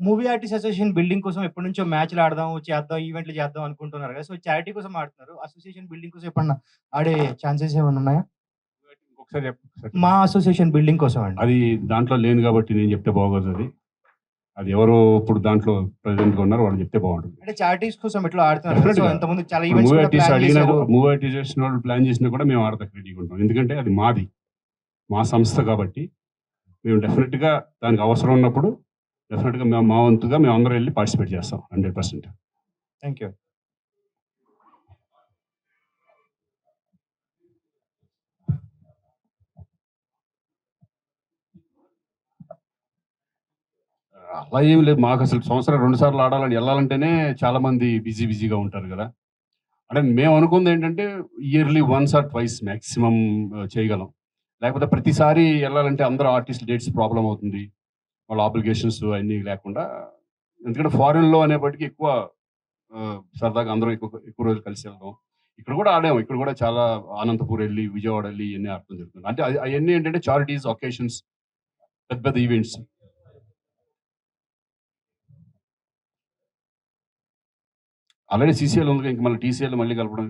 Movie artist association building కోసం ఎప్పటినుంచో మ్యాచ్‌లు ఆడదాం, చేద్దాం, ఈవెంట్లు చేద్దాం అనుకుంటున్నారు కదా! సో, చారిటీ కోసం ఆడుతున్నారు. అసోసియేషన్ బిల్డింగ్ కోసం ఎప్పుడన్నా ఆడే ఛాన్సెస్ ఏమన్నా ఉన్నాయా? ఇంకొకసారి చెప్పు ఒకసారి. మా అసోసియేషన్ బిల్డింగ్ కోసం అండి. అది దాంట్లో లేను కాబట్టి నేను చెప్తే బాగోదు అది. అది ఎవరో ఇప్పుడు దాంట్లో ప్రెజెంట్‌గా ఉన్నారో వాళ్ళు చెప్తే బాగుంటుంది. అంటే చారిటీస్ కోసం ఎట్లా ఆడుతున్నారు కదా! సో, డెఫినెట్‌గా. ఇంతకుముందు చాలా ఇప్పుడు ఈవెంట్స్ మూవీ కూడా ఆర్టిస్ట్ ప్లాన్ అడిగినా చేశారు. మూవీ ఆర్టిస్ట్ చేసిన వాళ్ళు ప్లాన్ చేసినా కూడా మేము ఆడతానికి రెడీగా ఉంటాం. ఎందుకంటే అది మాది. మా సంస్థ కాబట్టి మేము డెఫినెట్‌గా దానికి అవసరం ఉన్నప్పుడు డెఫినెట్‌గా మేము మా వంతుగా మేమందరం వెళ్లి పార్టిసిపేట్ చేస్తాం 100%. Thank you. అలా ఏమి లేదు. మాకసలు సంవత్సరం 2 సార్లు ఆడాలని ఎళ్ళాలంటేనే చాలా మంది బిజీగా ఉంటారు గదా! అంటే మేము అనుకుందేంటంటే yearly once or twice maximum చేయగలం. లేకపోతే ప్రతిసారి ఎళ్ళాలంటే అందరూ ఆర్టిస్ట్ డేట్స్ ప్రాబ్లమ్ అవుతుంది. వాళ్ళ ఆబ్లిగేషన్స్ అయన్నీ లేకుండా ఎందుకంటే ఫారెన్‌లో అనేప్పటికి ఎక్కువ సరదాగా అందరూ ఎక్కువ రోజులు కలిసి వెళ్దాం. ఇక్కడ కూడా ఆడాము. ఇక్కడ కూడా చాలా అనంతపూర్ ఎళ్లి, విజయవాడ ఎళ్లి ఇయన్నీ ఆడటం జరుగుతుంది. అంటే అయన్నీ ఏంటంటే చారిటీస్, అకేషన్స్ పెద్ద పెద్ద ఈవెంట్స్. ఆల్రెడీ సీసీఎల్ ఉందిగా ఇంక మళ్ళీ టీసీఎల్ మళ్ళీ కలపడం.